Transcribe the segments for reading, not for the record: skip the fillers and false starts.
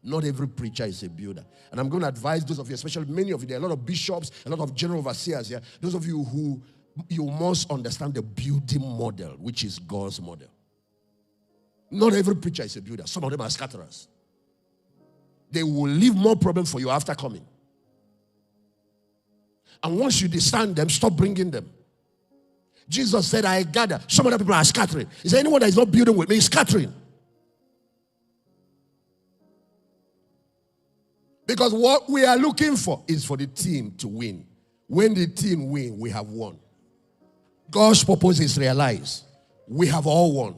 Not every preacher is a builder. And I'm going to advise those of you, especially many of you, there are a lot of bishops, a lot of general overseers here. Those of you who, you must understand the building model, which is God's model. Not every preacher is a builder. Some of them are scatterers. They will leave more problem for you after coming. And once you discern them, stop bringing them. Jesus said, I gather. Some other people are scattering. Is there anyone that is not building with me? Is scattering. Because what we are looking for is for the team to win. When the team win, we have won. God's purpose is realized. We have all won.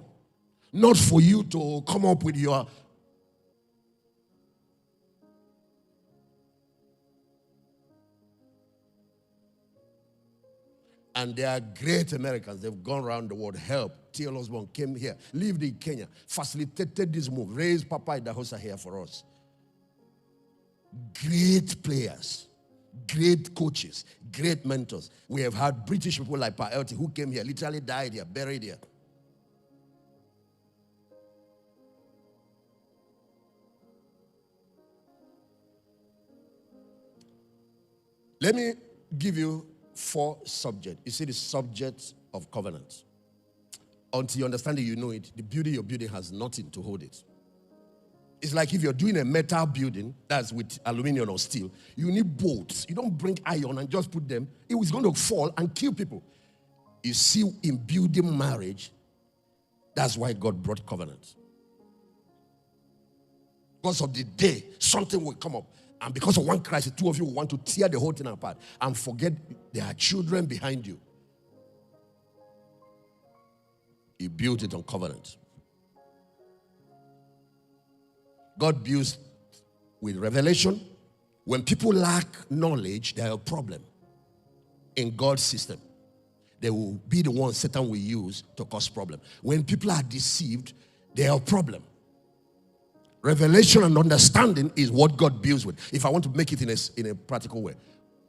Not for you to come up with your... And they are great Americans. They've gone around the world, helped. T.L. Osborne came here, lived in Kenya, facilitated this move, raised Papa Idahosa here for us. Great players, great coaches, great mentors. We have had British people like Pa Elty who came here, literally died here, buried here. Let me give you 4 subjects. You see the subject of covenant. Until you understand it, you know it. The building you're building has nothing to hold it. It's like if you're doing a metal building, that's with aluminum or steel, you need bolts. You don't bring iron and just put them. It was going to fall and kill people. You see, in building marriage, that's why God brought covenant. Because of the day, something will come up. And because of one crisis, 2 of you will want to tear the whole thing apart and forget there are children behind you. He built it on covenant. God builds with revelation. When people lack knowledge, they have a problem. In God's system, they will be the ones Satan will use to cause problem. When people are deceived, they have a problem. Revelation and understanding is what God builds with. If I want to make it in a practical way,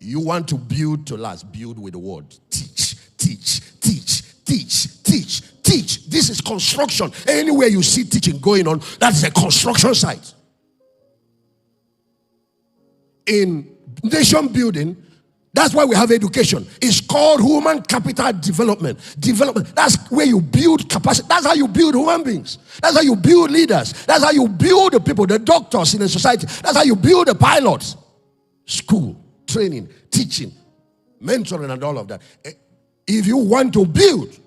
you want to build to last, build with the word. Teach, teach, teach, teach, teach, teach. This is construction. Anywhere you see teaching going on, that's a construction site. In nation building, that's why we have education. It's called human capital development. Development. That's where you build capacity. That's how you build human beings. That's how you build leaders. That's how you build the people, the doctors in a society. That's how you build the pilots. School, training, teaching, mentoring, and all of that. If you want to build,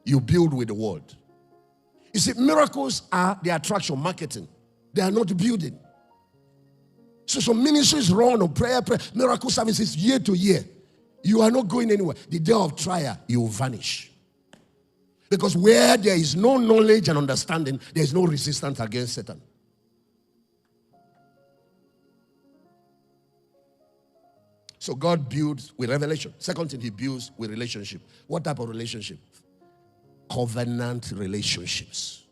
you build with the word. You see, miracles are the attraction, marketing. They are not building. So some ministries run on prayer, miracle services year to year. You are not going anywhere. The day of trial, you will vanish. Because where there is no knowledge and understanding, there is no resistance against Satan. So God builds with revelation. Second thing, he builds with relationship. What type of relationship? Covenant relationships.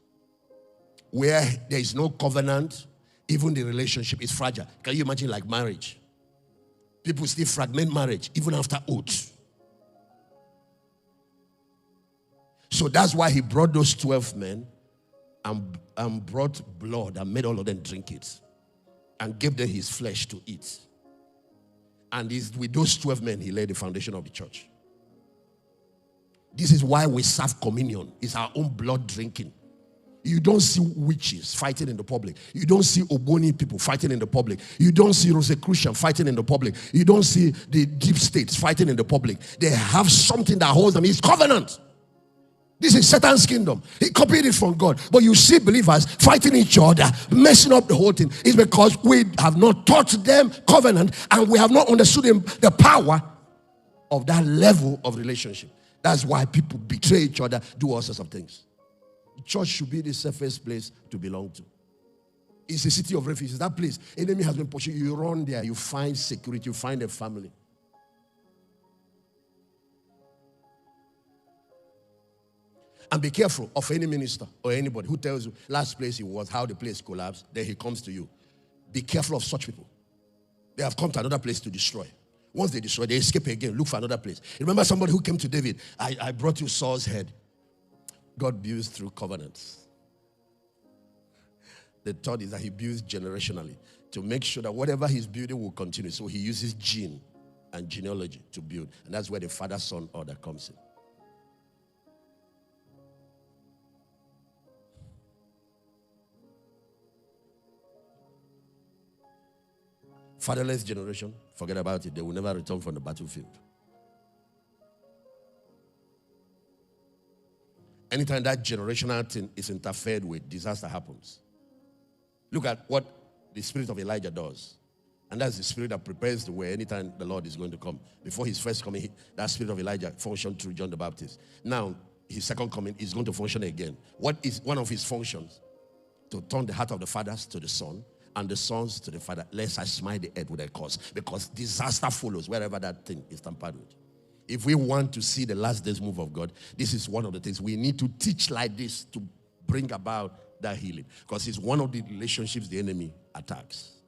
Where there is no covenant, even the relationship is fragile. Can you imagine like marriage? People still fragment marriage even after oath. So that's why he brought those 12 men and brought blood and made all of them drink it and gave them his flesh to eat. And with those 12 men, he laid the foundation of the church. This is why we serve communion. It's our own blood drinking. You don't see witches fighting in the public. You don't see Ogboni people fighting in the public. You don't see Rosicrucian fighting in the public. You don't see the deep states fighting in the public. They have something that holds them. It's covenant. This is Satan's kingdom. He copied it from God. But you see believers fighting each other, messing up the whole thing. It's because we have not taught them covenant and we have not understood the power of that level of relationship. That's why people betray each other, do all sorts of things. Church should be the safest place to belong to. It's a city of refuge. It's that place. Enemy has been pushing you. You run there. You find security. You find a family. And be careful of any minister or anybody who tells you last place he was, how the place collapsed. Then he comes to you. Be careful of such people. They have come to another place to destroy. Once they destroy, they escape again. Look for another place. Remember somebody who came to David. I brought you Saul's head. God builds through covenants. The third is that he builds generationally to make sure that whatever he's building will continue. So he uses gene and genealogy to build. And that's where the father-son order comes in. Fatherless generation, forget about it. They will never return from the battlefield. Anytime that generational thing is interfered with, disaster happens. Look at what the spirit of Elijah does. And that's the spirit that prepares the way anytime the Lord is going to come. Before his first coming, that spirit of Elijah functioned through John the Baptist. Now, his second coming is going to function again. What is one of his functions? To turn the heart of the fathers to the son, and the sons to the father, lest I smite the earth with a curse. Because disaster follows wherever that thing is tampered with. If we want to see the last days move of God, this is one of the things we need to teach like this to bring about that healing. Because it's one of the relationships the enemy attacks.